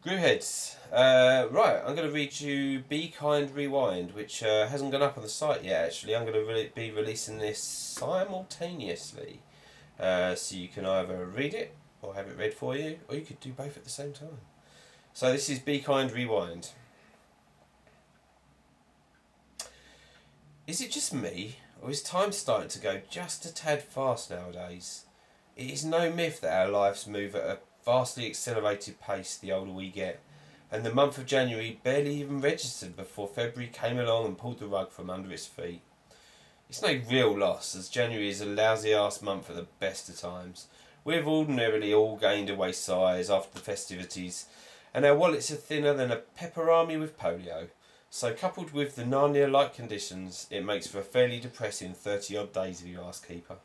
Brewheads. Right, I'm going to read you Be Kind Rewind, which hasn't gone up on the site yet actually. I'm going to be releasing this simultaneously. So you can either read it or have it read for you, or you could do both at the same time. So this is Be Kind Rewind. Is it just me, or is time starting to go just a tad fast nowadays? It is no myth that our lives move at a vastly accelerated pace the older we get, and the month of January barely even registered before February came along and pulled the rug from under its feet. It's no real loss, as January is a lousy ass month at the best of times. We've ordinarily all gained a waist size after the festivities, and our wallets are thinner than a pepper army with polio. So coupled with the Narnia-like conditions, it makes for a fairly depressing 30-odd days if you ask Keeper.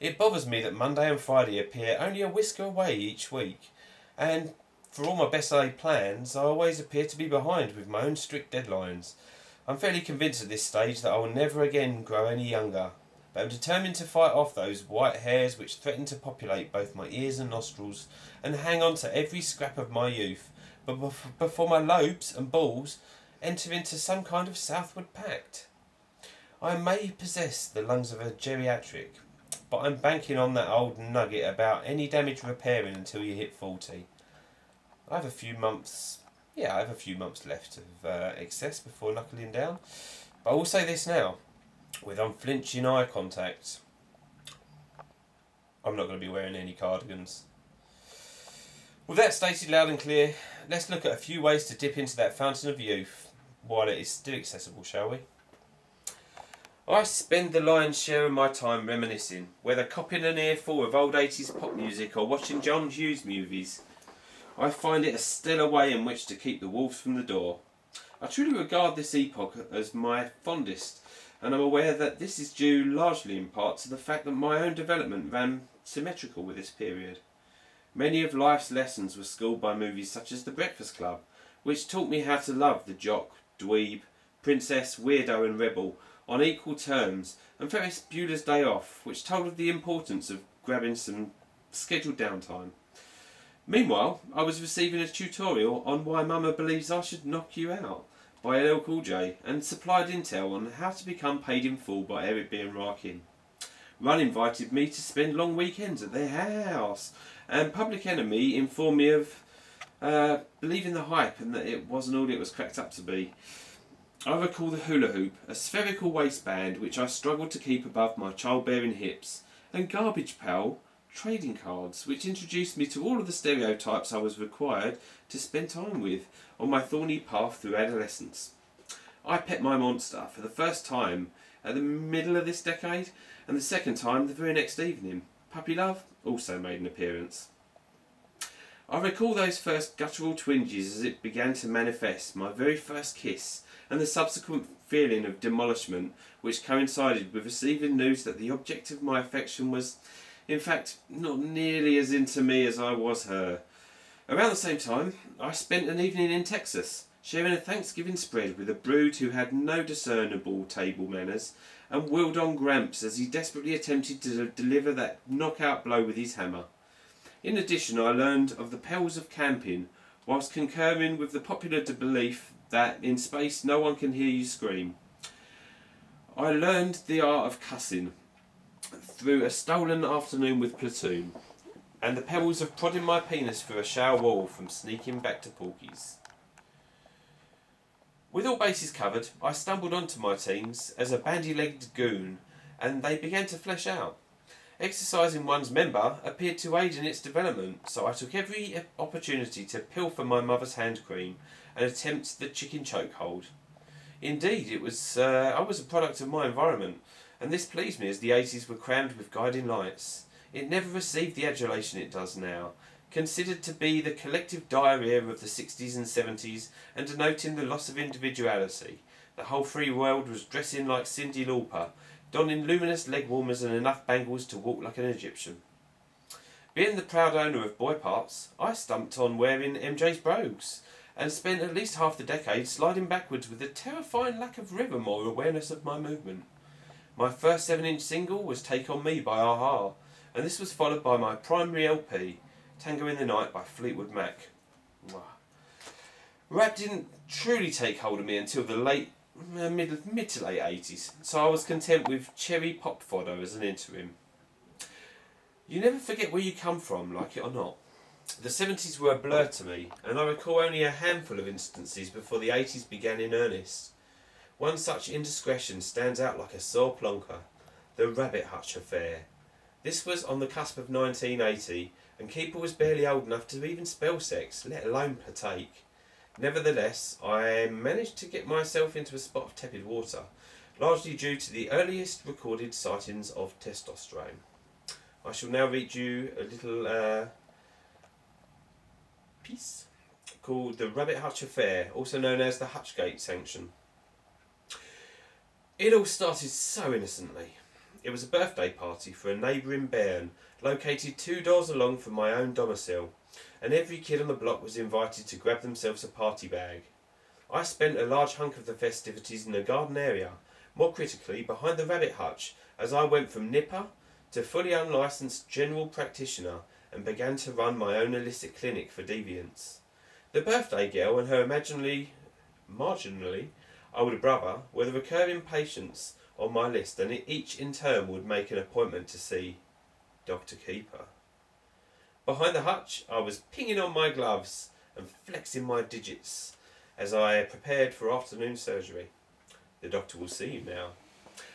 It bothers me that Monday and Friday appear only a whisker away each week, and for all my best laid plans, I always appear to be behind with my own strict deadlines. I'm fairly convinced at this stage that I will never again grow any younger, but I'm determined to fight off those white hairs which threaten to populate both my ears and nostrils, and hang on to every scrap of my youth, but before my lobes and balls enter into some kind of southward pact. I may possess the lungs of a geriatric, but I'm banking on that old nugget about any damage repairing until you hit 40. I have a few months left of excess before knuckling down. But I will say this now, with unflinching eye contact, I'm not going to be wearing any cardigans. With that stated loud and clear, let's look at a few ways to dip into that fountain of youth while it is still accessible, shall we? I spend the lion's share of my time reminiscing, whether copying an earful of old 80s pop music or watching John Hughes movies. I find it a stellar way in which to keep the wolves from the door. I truly regard this epoch as my fondest, and I'm aware that this is due largely in part to the fact that my own development ran symmetrical with this period. Many of life's lessons were schooled by movies such as The Breakfast Club, which taught me how to love the jock, dweeb, princess, weirdo and rebel on equal terms, and Ferris Bueller's Day Off, which told of the importance of grabbing some scheduled downtime. Meanwhile, I was receiving a tutorial on why Mama believes I should knock you out by LL Cool J, and supplied intel on how to become paid in full by Eric B. and Rakim. Run invited me to spend long weekends at their house, and Public Enemy informed me of believing the hype and that it wasn't all it was cracked up to be. I recall the hula hoop, a spherical waistband which I struggled to keep above my childbearing hips, and Garbage Pail trading cards, which introduced me to all of the stereotypes I was required to spend time with on my thorny path through adolescence. I pet my monster for the first time at the middle of this decade, and the second time the very next evening. Puppy Love also made an appearance. I recall those first guttural twinges as it began to manifest, my very first kiss, and the subsequent feeling of demolishment which coincided with receiving news that the object of my affection was, in fact, not nearly as into me as I was her. Around the same time, I spent an evening in Texas, sharing a Thanksgiving spread with a brood who had no discernible table manners, and wheeled on Gramps as he desperately attempted to deliver that knockout blow with his hammer. In addition, I learned of the perils of camping, whilst concurring with the popular belief that in space no one can hear you scream. I learned the art of cussing through a stolen afternoon with Platoon, and the perils of prodding my penis through a shower wall from sneaking back to Porky's. With all bases covered, I stumbled onto my teens as a bandy-legged goon, and they began to flesh out. Exercising one's member appeared to aid in its development, so I took every opportunity to pilfer my mother's hand cream and attempt the chicken chokehold. Indeed, I was a product of my environment, and this pleased me as the 80s were crammed with guiding lights. It never received the adulation it does now, considered to be the collective diarrhea of the 60s and 70s and denoting the loss of individuality. The whole free world was dressing like Cyndi Lauper, donning luminous leg warmers and enough bangles to walk like an Egyptian. Being the proud owner of boy parts, I stumped on wearing MJ's brogues, and spent at least half the decade sliding backwards with a terrifying lack of rhythm or awareness of my movement. My first 7-inch single was Take On Me by a-ha, and this was followed by my primary LP, Tango in the Night by Fleetwood Mac. Rap didn't truly take hold of me until the mid to late 80s, so I was content with cherry pop fodder as an interim. You never forget where you come from, like it or not. The 70s were a blur to me, and I recall only a handful of instances before the 80s began in earnest. One such indiscretion stands out like a sore plonker: the Rabbit Hutch affair. This was on the cusp of 1980, and Keeper was barely old enough to even spell sex, let alone partake. Nevertheless, I managed to get myself into a spot of tepid water, largely due to the earliest recorded sightings of testosterone. I shall now read you a little piece called The Rabbit Hutch Affair, also known as the Hutchgate Sanction. It all started so innocently. It was a birthday party for a neighbour in Bern, located 2 doors along from my own domicile, and every kid on the block was invited to grab themselves a party bag. I spent a large hunk of the festivities in the garden area, more critically behind the Rabbit Hutch, as I went from nipper to fully unlicensed general practitioner and began to run my own illicit clinic for deviants. The birthday girl and her marginally older brother were the recurring patients on my list, and each in turn would make an appointment to see Dr. Keeper. Behind the hutch, I was pinging on my gloves and flexing my digits as I prepared for afternoon surgery. The doctor will see you now.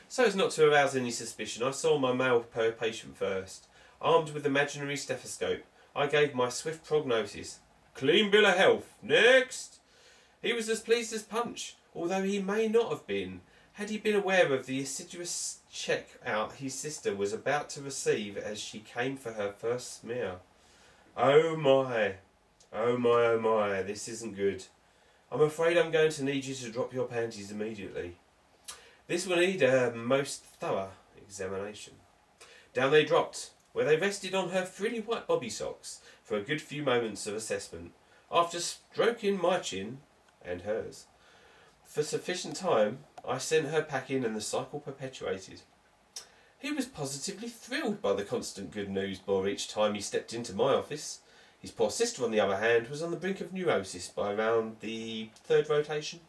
So as not to arouse any suspicion, I saw my male patient first. Armed with imaginary stethoscope, I gave my swift prognosis. Clean bill of health. Next! He was as pleased as Punch, although he may not have been, had he been aware of the assiduous check-out his sister was about to receive as she came for her first smear. Oh my, oh my, oh my, this isn't good. I'm afraid I'm going to need you to drop your panties immediately. This will need a most thorough examination. Down they dropped, where they rested on her frilly white bobby socks for a good few moments of assessment, after stroking my chin and hers. For sufficient time, I sent her packing and the cycle perpetuated. He was positively thrilled by the constant good news bore each time he stepped into my office. His poor sister, on the other hand, was on the brink of neurosis by around the 3rd rotation.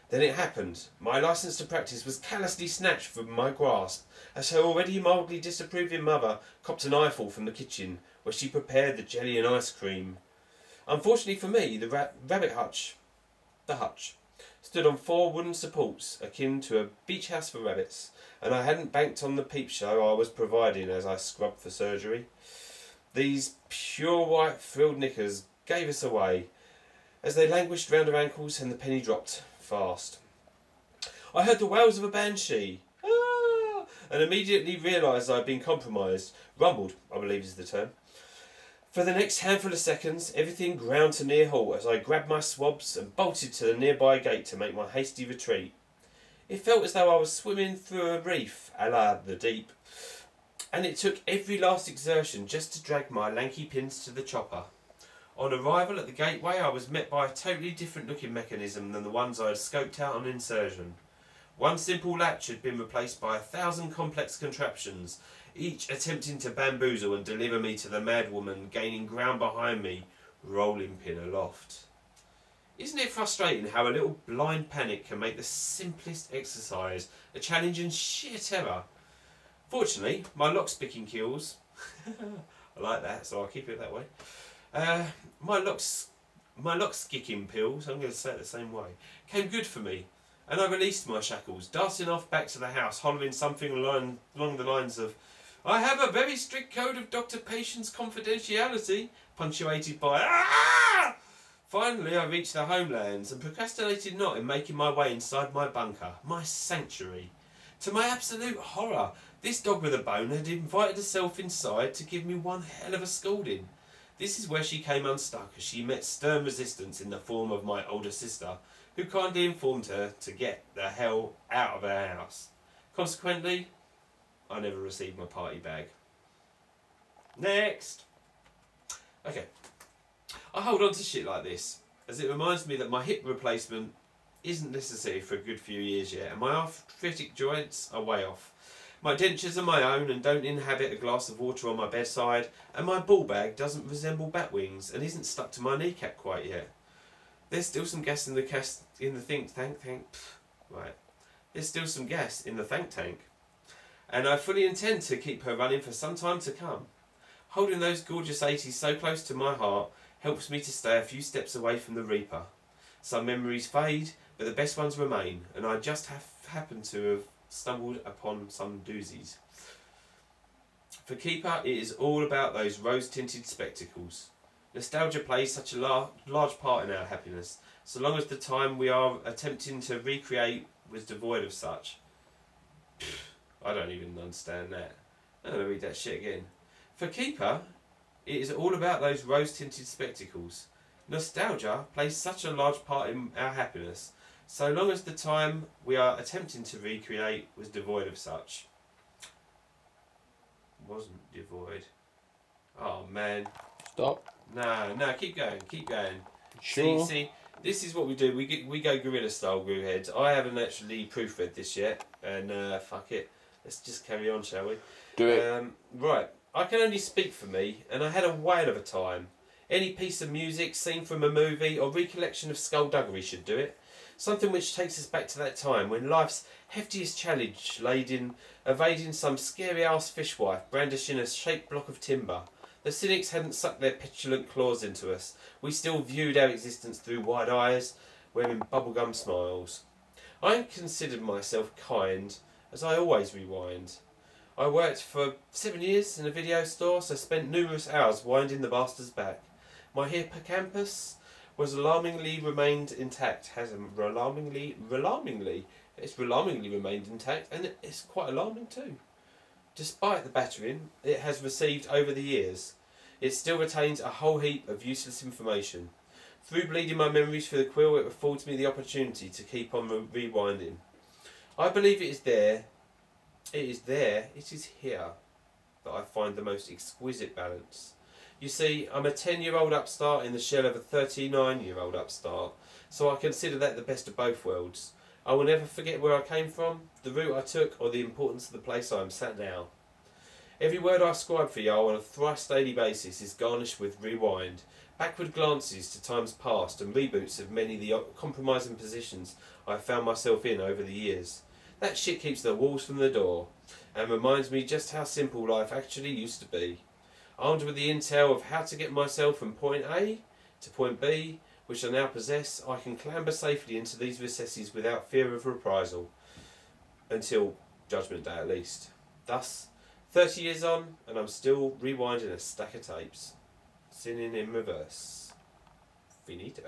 Then it happened. My licence to practice was callously snatched from my grasp as her already mildly disapproving mother copped an eyeful from the kitchen, where she prepared the jelly and ice cream. Unfortunately for me, the Rabbit Hutch, the hutch, stood on 4 wooden supports akin to a beach house for rabbits, and I hadn't banked on the peep show I was providing as I scrubbed for surgery. These pure white frilled knickers gave us away as they languished round her ankles, and the penny dropped fast. I heard the wails of a banshee, and immediately realised I had been compromised. Rumbled, I believe is the term. For the next handful of seconds, everything ground to near halt as I grabbed my swabs and bolted to the nearby gate to make my hasty retreat. It felt as though I was swimming through a reef, a la the deep, and it took every last exertion just to drag my lanky pins to the chopper. On arrival at the gateway, I was met by a totally different looking mechanism than the ones I had scoped out on insertion. One simple latch had been replaced by 1,000 complex contraptions, each attempting to bamboozle and deliver me to the madwoman gaining ground behind me, rolling pin aloft. Isn't it frustrating how a little blind panic can make the simplest exercise a challenge and sheer terror? Fortunately, my lock-picking kills, I like that, so I'll keep it that way. My lock-skicking pills, I'm going to say it the same way, came good for me, and I released my shackles, darting off back to the house, hollering something along the lines of, "I have a very strict code of doctor-patient's confidentiality," punctuated by "Ah!" Finally, I reached the homelands and procrastinated not in making my way inside my bunker, my sanctuary. To my absolute horror, this dog with a bone had invited herself inside to give me one hell of a scolding. This is where she came unstuck, as she met stern resistance in the form of my older sister, who kindly informed her to get the hell out of her house. Consequently, I never received my party bag. Next! Okay. I hold on to shit like this, as it reminds me that my hip replacement isn't necessary for a good few years yet, and my arthritic joints are way off. My dentures are my own and don't inhabit a glass of water on my bedside, and my ball bag doesn't resemble bat wings and isn't stuck to my kneecap quite yet. There's still some gas in the think tank. Right. There's still some gas in the think tank, and I fully intend to keep her running for some time to come. Holding those gorgeous 80s so close to my heart helps me to stay a few steps away from the Reaper. Some memories fade, but the best ones remain, and I just happen to have stumbled upon some doozies. For Keeper, it is all about those rose-tinted spectacles. Nostalgia plays such a large part in our happiness, so long as the time we are attempting to recreate was devoid of such. I don't even understand that. I'm going to read that shit again. For Keeper, it is all about those rose-tinted spectacles. Nostalgia plays such a large part in our happiness, so long as the time we are attempting to recreate was devoid of such. Wasn't devoid. Oh man. Stop. No, keep going. Sure. See, this is what we do. We go guerrilla style, Grooveheads. I haven't actually proofread this yet, and fuck it. Let's just carry on, shall we? Do it. Right. I can only speak for me, and I had a whale of a time. Any piece of music, scene from a movie, or recollection of skullduggery should do it. Something which takes us back to that time when life's heftiest challenge laid in evading some scary-ass fishwife brandishing a shaped block of timber. The cynics hadn't sucked their petulant claws into us. We still viewed our existence through wide eyes, wearing bubblegum smiles. I considered myself kind, as I always rewind. I worked for 7 years in a video store, so spent numerous hours winding the bastard's back. My hippocampus was alarmingly remained intact. It's alarmingly remained intact, and it's quite alarming too. Despite the battering it has received over the years, it still retains a whole heap of useless information. Through bleeding my memories through the quill, it affords me the opportunity to keep on rewinding. I believe it is here that I find the most exquisite balance. You see, I'm a 10-year-old upstart in the shell of a 39-year-old upstart, so I consider that the best of both worlds. I will never forget where I came from, the route I took, or the importance of the place I am sat now. Every word I scribe for y'all on a thrice daily basis is garnished with rewind, backward glances to times past, and reboots of many of the compromising positions I have found myself in over the years. That shit keeps the walls from the door, and reminds me just how simple life actually used to be. Armed with the intel of how to get myself from point A to point B, which I now possess, I can clamber safely into these recesses without fear of reprisal. Until Judgment Day, at least. Thus, 30 years on, and I'm still rewinding a stack of tapes. Sinning in reverse. Finito.